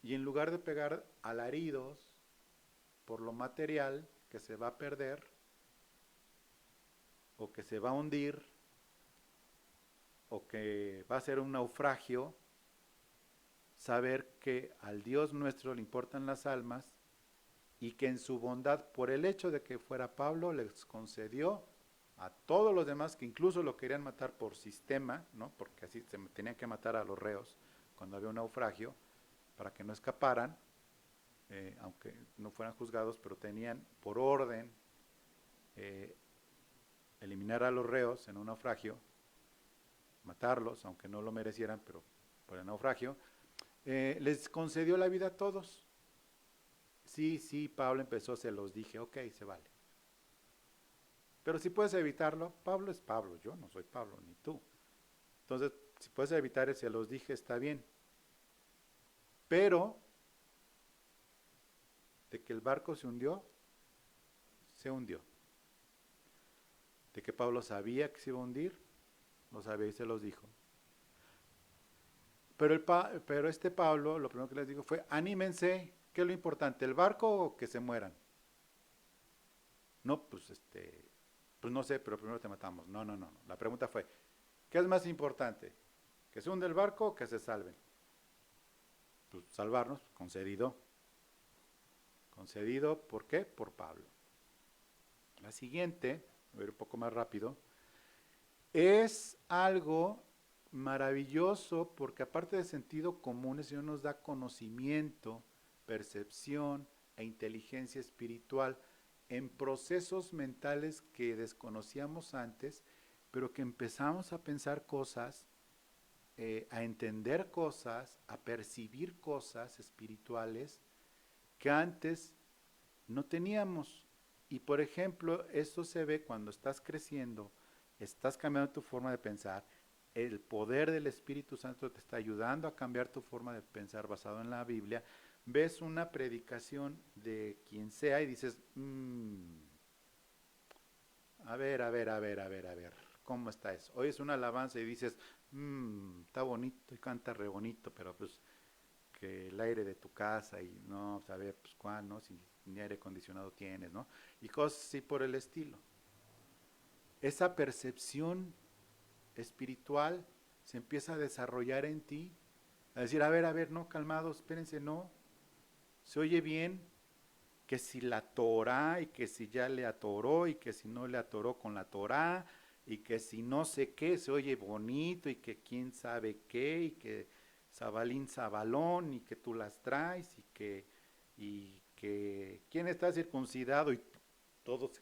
Y en lugar de pegar alaridos por lo material que se va a perder o que se va a hundir o que va a ser un naufragio, saber que al Dios nuestro le importan las almas y que en su bondad, por el hecho de que fuera Pablo, les concedió a todos los demás que incluso lo querían matar por sistema, ¿no? Porque así se tenían que matar a los reos cuando había un naufragio, para que no escaparan, aunque no fueran juzgados, pero tenían por orden eliminar a los reos en un naufragio, matarlos, aunque no lo merecieran, pero por el naufragio, les concedió la vida a todos. Sí, Pablo empezó, se los dije, ok, se vale. Pero si puedes evitarlo, Pablo es Pablo, yo no soy Pablo, ni tú. Entonces, si puedes evitar el se los dije, está bien. Pero, de que el barco se hundió, se hundió. De que Pablo sabía que se iba a hundir, lo sabía y se los dijo. Pero este Pablo, lo primero que les dijo fue, anímense, ¿qué es lo importante? ¿El barco o que se mueran? No, pues no sé, pero primero te matamos. No. La pregunta fue, ¿Qué es más importante? ¿Que se hunde el barco o que se salven? Pues salvarnos, concedido. Concedido, ¿por qué? Por Pablo. La siguiente, voy a ir un poco más rápido, es algo maravilloso porque aparte de sentido común, el Señor nos da conocimiento, percepción e inteligencia espiritual en procesos mentales que desconocíamos antes, pero que empezamos a pensar cosas, a entender cosas, a percibir cosas espirituales que antes no teníamos. Y por ejemplo, esto se ve cuando estás creciendo, estás cambiando tu forma de pensar, el poder del Espíritu Santo te está ayudando a cambiar tu forma de pensar basado en la Biblia, ves una predicación de quien sea y dices, a ver, ¿cómo está eso? Oyes una alabanza y dices, está bonito y canta re bonito, pero pues que el aire de tu casa y no, saber pues cuál, ¿no? Si ni aire acondicionado tienes, ¿no? Y cosas así por el estilo. Esa percepción espiritual se empieza a desarrollar en ti, a decir, a ver, no, calmados, espérense, no, se oye bien, que si la Torah y que si ya le atoró y que si no le atoró con la Torah y que si no sé qué, se oye bonito y que quién sabe qué y que Zabalín Zabalón y que tú las traes y que quién está circuncidado y todos,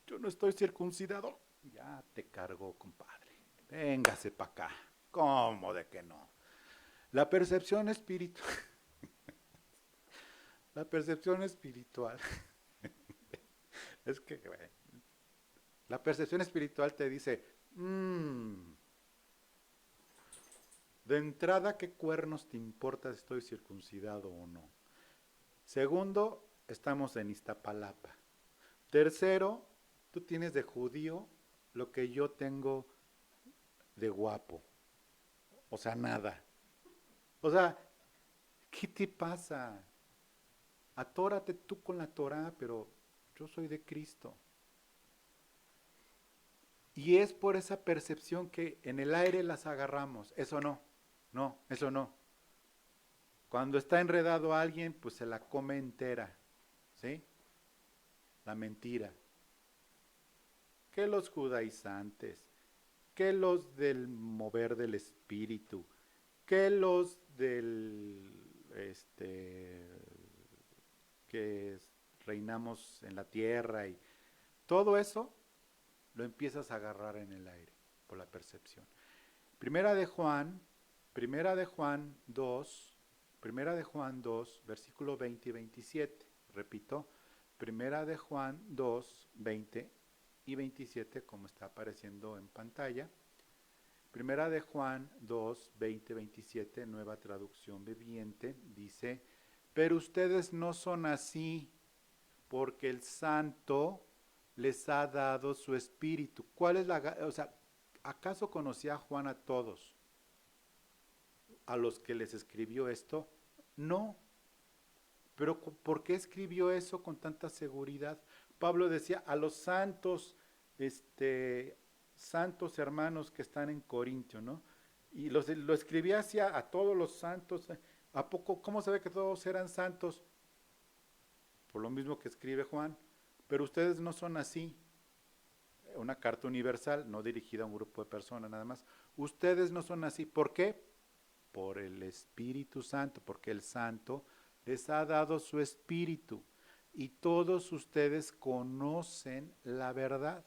yo no estoy circuncidado, ya te cargó compadre, véngase para acá, ¿cómo de que no? La percepción espiritual, la percepción espiritual, es que, bueno, la percepción espiritual te dice, de entrada, ¿qué cuernos te importa si estoy circuncidado o no? Segundo, estamos en Iztapalapa. Tercero, tú tienes de judío lo que yo tengo de guapo. O sea, nada. O sea, ¿qué te pasa? Atórate tú con la Torah, pero yo soy de Cristo. Y es por esa percepción que en el aire las agarramos. Eso no, no, eso no. Cuando está enredado a alguien, pues se la come entera. ¿Sí? La mentira. Que los judaizantes, que los del mover del espíritu, que los del que reinamos en la tierra y todo eso lo empiezas a agarrar en el aire por la percepción. Primera de Juan 2, Primera de Juan 2, versículo 20 y 27. Repito, Primera de Juan 2, 20 y 27, como está apareciendo en pantalla. Primera de Juan 2, 20, 27, nueva traducción viviente, dice, pero ustedes no son así, porque el Santo les ha dado su espíritu. ¿Cuál es o sea, acaso conocía Juan a todos, a los que les escribió esto? No. Pero ¿por qué escribió eso con tanta seguridad? Pablo decía a los santos, santos hermanos que están en Corintio, ¿no? Y lo escribía hacia a todos los santos. ¿A poco? ¿Cómo se ve que todos eran santos? Por lo mismo que escribe Juan. Pero ustedes no son así. Una carta universal, no dirigida a un grupo de personas nada más. Ustedes no son así. ¿Por qué? Por el Espíritu Santo, porque el Santo les ha dado su Espíritu y todos ustedes conocen la verdad.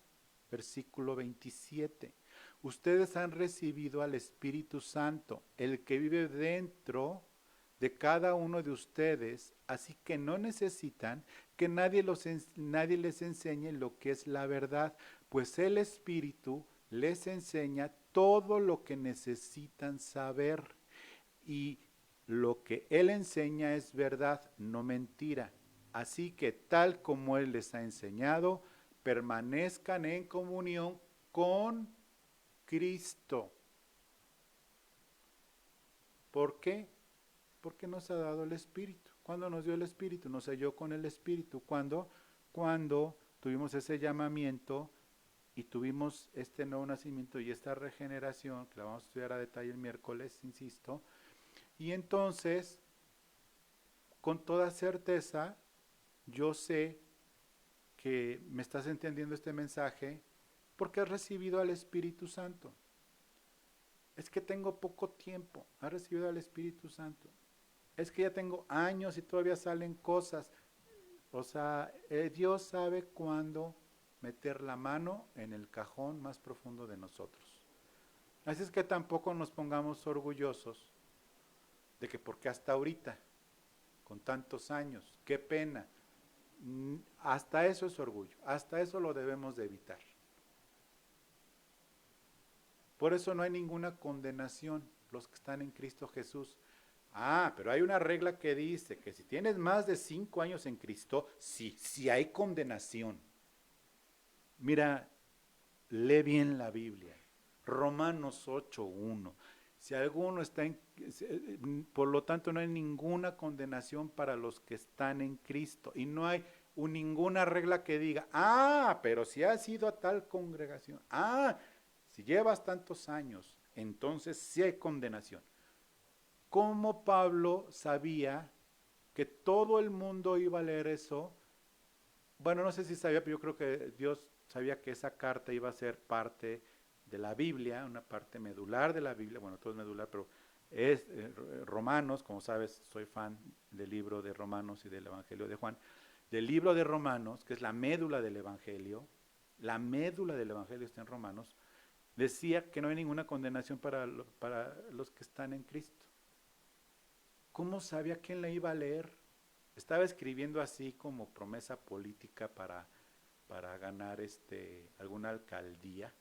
Versículo 27. Ustedes han recibido al Espíritu Santo, el que vive dentro de cada uno de ustedes, así que no necesitan que nadie les enseñe lo que es la verdad, pues el Espíritu les enseña todo lo que necesitan saber. Y lo que Él enseña es verdad, no mentira. Así que tal como Él les ha enseñado, permanezcan en comunión con Cristo. ¿Por qué? Porque nos ha dado el Espíritu. ¿Cuándo nos dio el Espíritu? Nos selló con el Espíritu. ¿Cuándo? Cuando tuvimos ese llamamiento y tuvimos este nuevo nacimiento y esta regeneración, que la vamos a estudiar a detalle el miércoles, insisto, y entonces, con toda certeza, yo sé que me estás entendiendo este mensaje porque has recibido al Espíritu Santo. Es que tengo poco tiempo, has recibido al Espíritu Santo. Es que ya tengo años y todavía salen cosas. O sea, Dios sabe cuándo meter la mano en el cajón más profundo de nosotros. Así es que tampoco nos pongamos orgullosos de que porque hasta ahorita, con tantos años, qué pena. Hasta eso es orgullo, hasta eso lo debemos de evitar. Por eso no hay ninguna condenación los que están en Cristo Jesús. Ah, pero hay una regla que dice que si tienes más de 5 años en Cristo, sí hay condenación. Mira, lee bien la Biblia. Romanos 8:1. Si alguno está en, por lo tanto no hay ninguna condenación para los que están en Cristo. Y no hay ninguna regla que diga, pero si has ido a tal congregación, si llevas tantos años, entonces sí hay condenación. ¿Cómo Pablo sabía que todo el mundo iba a leer eso? Bueno, no sé si sabía, pero yo creo que Dios sabía que esa carta iba a ser parte de la Biblia, una parte medular de la Biblia, bueno, todo es medular, pero es Romanos, como sabes, soy fan del libro de Romanos y del Evangelio de Juan, del libro de Romanos, que es la médula del Evangelio está en Romanos, decía que no hay ninguna condenación para los que están en Cristo. ¿Cómo sabía quién la iba a leer? Estaba escribiendo así como promesa política para ganar alguna alcaldía,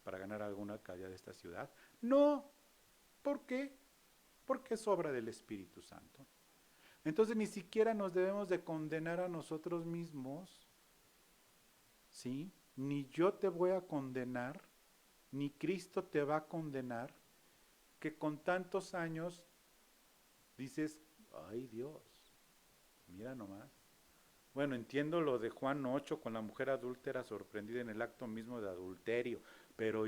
para ganar alguna alcaldía de esta ciudad. No, ¿por qué? Porque es obra del Espíritu Santo. Entonces ni siquiera nos debemos de condenar a nosotros mismos, ¿sí? Ni yo te voy a condenar, ni Cristo te va a condenar, que con tantos años dices, ay Dios, mira nomás. Bueno, entiendo lo de Juan 8 con la mujer adúltera sorprendida en el acto mismo de adulterio, pero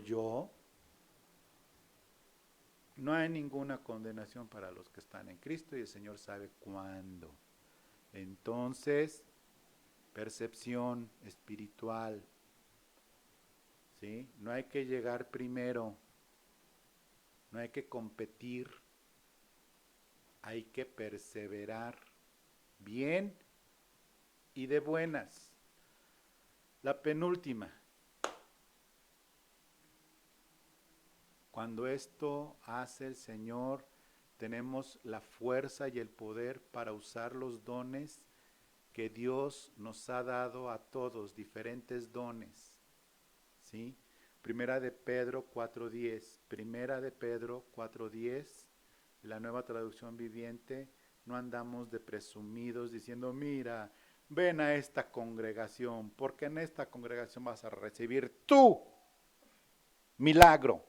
no hay ninguna condenación para los que están en Cristo y el Señor sabe cuándo. Entonces, percepción espiritual, ¿sí? No hay que llegar primero, no hay que competir, hay que perseverar bien y de buenas. La penúltima. Cuando esto hace el Señor, tenemos la fuerza y el poder para usar los dones que Dios nos ha dado a todos, diferentes dones. ¿Sí? Primera de Pedro 4:10. Primera de Pedro 4:10. La Nueva Traducción Viviente. No andamos de presumidos diciendo, mira, ven a esta congregación, porque en esta congregación vas a recibir tu milagro.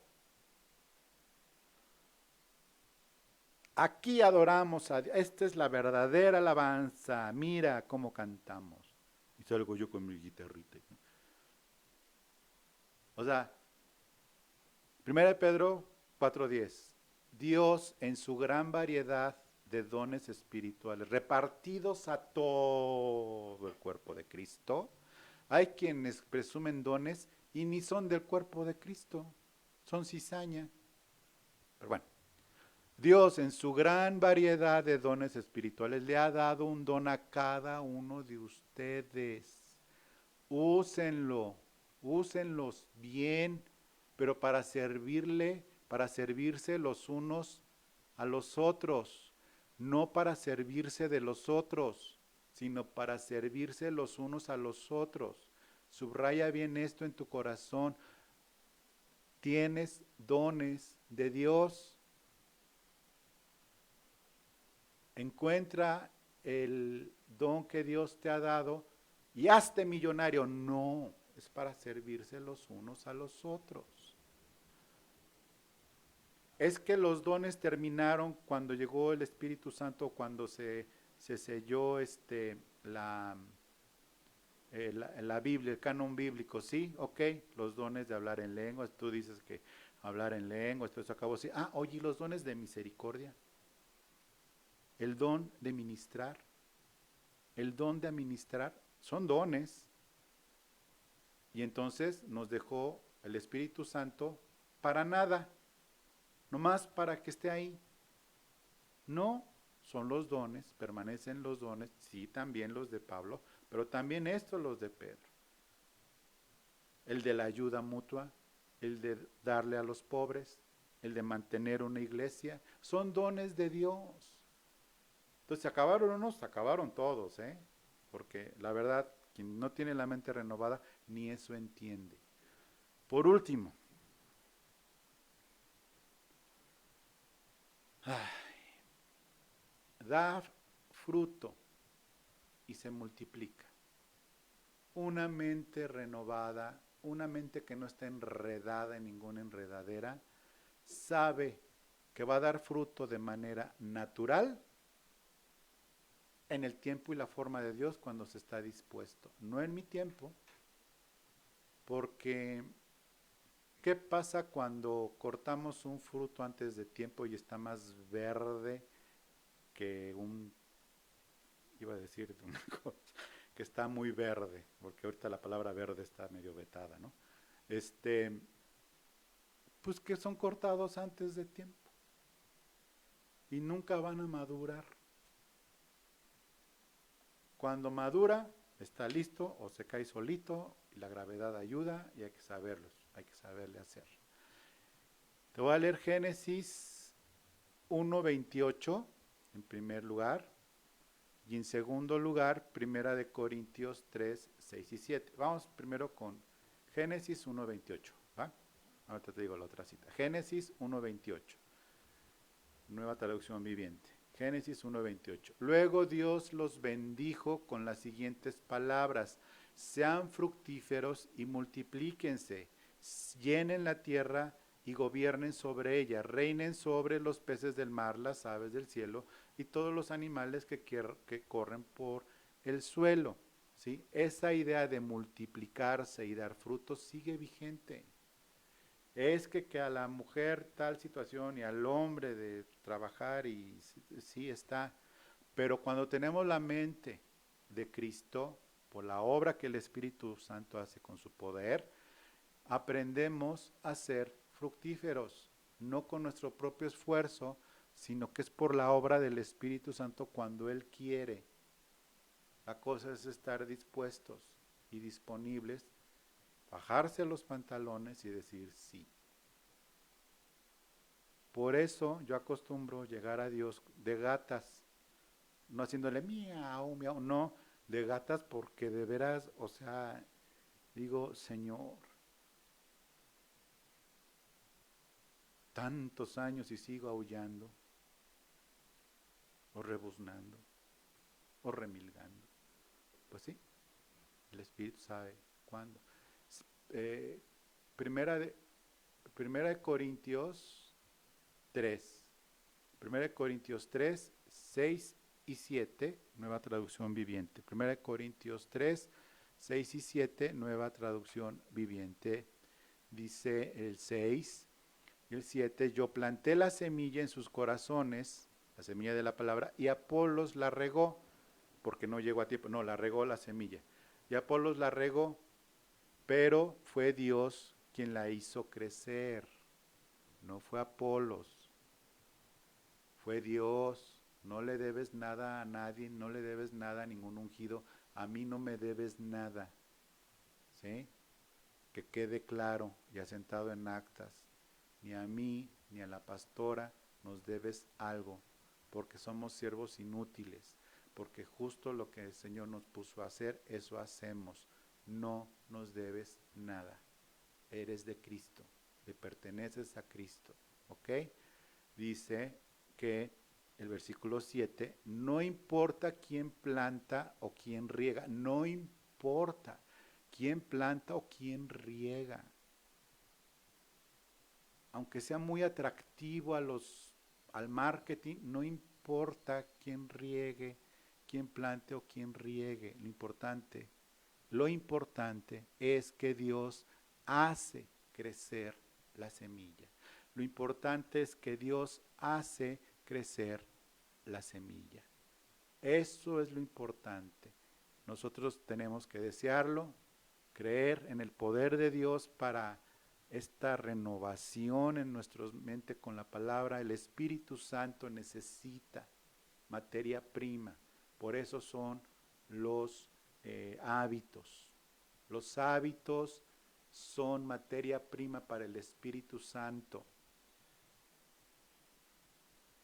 Aquí adoramos a Dios. Esta es la verdadera alabanza. Mira cómo cantamos. Y salgo yo con mi guitarrita. O sea, 1 Pedro 4:10. Dios en su gran variedad de dones espirituales, repartidos a todo el cuerpo de Cristo. Hay quienes presumen dones y ni son del cuerpo de Cristo. Son cizaña. Pero bueno. Dios en su gran variedad de dones espirituales le ha dado un don a cada uno de ustedes. Úsenlo, úsenlos bien, pero para servirle, para servirse los unos a los otros, no para servirse de los otros, sino para servirse los unos a los otros. Subraya bien esto en tu corazón. Tienes dones de Dios. Encuentra el don que Dios te ha dado y hazte millonario. No, es para servirse los unos a los otros. Es que los dones terminaron cuando llegó el Espíritu Santo, cuando se selló la Biblia, el canon bíblico, sí, ok, los dones de hablar en lenguas, tú dices que hablar en lenguas, todo eso acabó así. Ah, oye, los dones de misericordia, el don de ministrar, el don de administrar, son dones. Y entonces nos dejó el Espíritu Santo para nada, nomás para que esté ahí. No, son los dones, permanecen los dones, sí, también los de Pablo, pero también estos los de Pedro. El de la ayuda mutua, el de darle a los pobres, el de mantener una iglesia, son dones de Dios. Entonces, ¿se acabaron o no? Se acabaron todos, ¿eh? Porque la verdad, quien no tiene la mente renovada, ni eso entiende. Por último, da fruto y se multiplica. Una mente renovada, una mente que no está enredada en ninguna enredadera, sabe que va a dar fruto de manera natural en el tiempo y la forma de Dios cuando se está dispuesto. No en mi tiempo, porque ¿qué pasa cuando cortamos un fruto antes de tiempo y está más verde que iba a decir una cosa, que está muy verde, porque ahorita la palabra verde está medio vetada, ¿no? Pues que son cortados antes de tiempo y nunca van a madurar. Cuando madura, está listo o se cae solito y la gravedad ayuda y hay que saberle hacer. Te voy a leer Génesis 1:28 en primer lugar y en segundo lugar Primera de Corintios 3:6 y 7. Vamos primero con Génesis 1:28, ¿va? Ahorita te digo la otra cita. Génesis 1:28, nueva traducción viviente. Génesis 1:28. Luego Dios los bendijo con las siguientes palabras: sean fructíferos y multiplíquense, llenen la tierra y gobiernen sobre ella, reinen sobre los peces del mar, las aves del cielo y todos los animales que corren por el suelo. ¿Sí? Esa idea de multiplicarse y dar frutos sigue vigente. Es que a la mujer tal situación y al hombre de trabajar y sí está, pero cuando tenemos la mente de Cristo, por la obra que el Espíritu Santo hace con su poder, aprendemos a ser fructíferos, no con nuestro propio esfuerzo, sino que es por la obra del Espíritu Santo cuando Él quiere. La cosa es estar dispuestos y disponibles, bajarse los pantalones y decir sí. Por eso yo acostumbro llegar a Dios de gatas, no haciéndole miau, miau, no, de gatas porque de veras, o sea, digo, Señor, tantos años y sigo aullando, o rebuznando, o remilgando. Pues sí, el Espíritu sabe cuándo. Eh, primera, de, primera de Corintios 3. Primera de Corintios 3, 6 y 7, nueva traducción viviente. Primera de Corintios 3, 6 y 7, nueva traducción viviente. Dice el 6 y el 7, yo planté la semilla en sus corazones, la semilla de la palabra, y Apolos la regó, porque no llegó a tiempo, no, la regó la semilla. Y Apolos la regó, pero fue Dios quien la hizo crecer, no fue Apolos, fue Dios. No le debes nada a nadie, no le debes nada a ningún ungido, a mí no me debes nada, ¿sí? Que quede claro y asentado en actas, ni a mí ni a la pastora nos debes algo, porque somos siervos inútiles, porque justo lo que el Señor nos puso a hacer, eso hacemos. No nos debes nada, eres de Cristo, le perteneces a Cristo, ¿ok? Dice que el versículo 7, no importa quién planta o quién riega, no importa quién planta o quién riega. Aunque sea muy atractivo al marketing, no importa quién riegue, quién plante o quién riegue. Lo importante Lo importante es que Dios hace crecer la semilla. Lo importante es que Dios hace crecer la semilla. Eso es lo importante. Nosotros tenemos que desearlo, creer en el poder de Dios para esta renovación en nuestra mente con la palabra. El Espíritu Santo necesita materia prima. Por eso son los hábitos. Los hábitos son materia prima para el Espíritu Santo.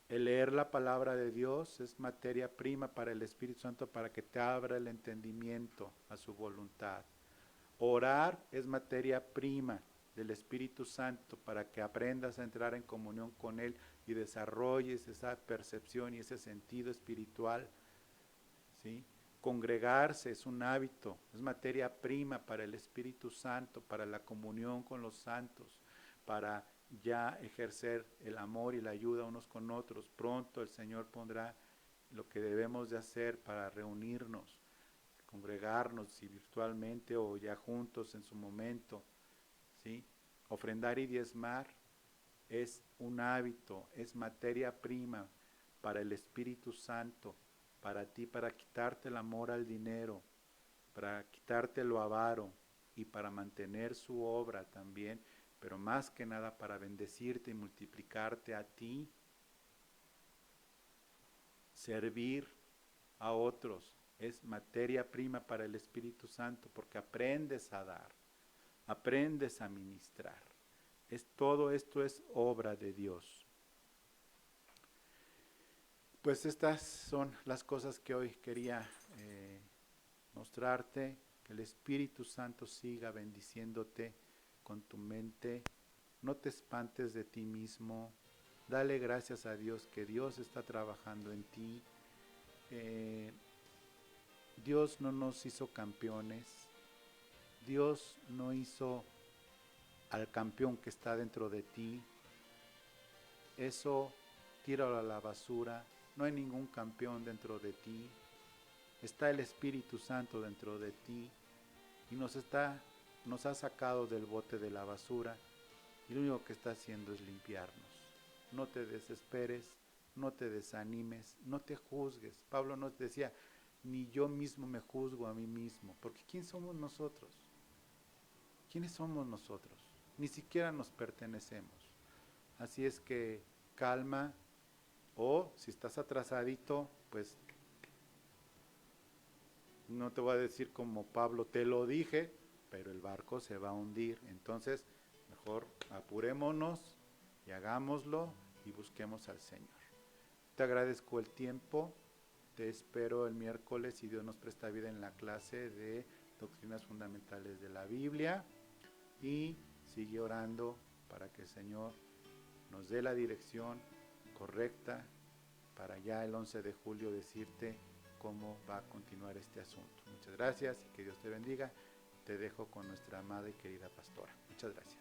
El leer la palabra de Dios es materia prima para el Espíritu Santo para que te abra el entendimiento a su voluntad. Orar es materia prima del Espíritu Santo para que aprendas a entrar en comunión con Él y desarrolles esa percepción y ese sentido espiritual, ¿sí? Congregarse es un hábito, es materia prima para el Espíritu Santo, para la comunión con los santos, para ya ejercer el amor y la ayuda unos con otros. Pronto el Señor pondrá lo que debemos de hacer para reunirnos, congregarnos, si virtualmente o ya juntos en su momento, ¿sí? Ofrendar y diezmar es un hábito, es materia prima para el Espíritu Santo, para ti, para quitarte el amor al dinero, para quitarte lo avaro y para mantener su obra también, pero más que nada para bendecirte y multiplicarte a ti, servir a otros. Es materia prima para el Espíritu Santo porque aprendes a dar, aprendes a ministrar. Todo esto es obra de Dios. Pues estas son las cosas que hoy quería mostrarte. Que el Espíritu Santo siga bendiciéndote con tu mente. No te espantes de ti mismo. Dale gracias a Dios que Dios está trabajando en ti. Dios no nos hizo campeones. Dios no hizo al campeón que está dentro de ti. Eso tíralo a la basura. No hay ningún campeón dentro de ti. Está el Espíritu Santo dentro de ti y nos ha sacado del bote de la basura y lo único que está haciendo es limpiarnos. No te desesperes, no te desanimes, no te juzgues. Pablo nos decía, ni yo mismo me juzgo a mí mismo, porque ¿quién somos nosotros? ¿Quiénes somos nosotros? Ni siquiera nos pertenecemos. Así es que calma, o si estás atrasadito, pues no te voy a decir como Pablo, te lo dije, pero el barco se va a hundir. Entonces, mejor apurémonos y hagámoslo y busquemos al Señor. Te agradezco el tiempo, te espero el miércoles si Dios nos presta vida en la clase de Doctrinas Fundamentales de la Biblia y sigue orando para que el Señor nos dé la dirección correcta para ya el 11 de julio decirte cómo va a continuar este asunto. Muchas gracias y que Dios te bendiga. Te dejo con nuestra amada y querida pastora. Muchas gracias.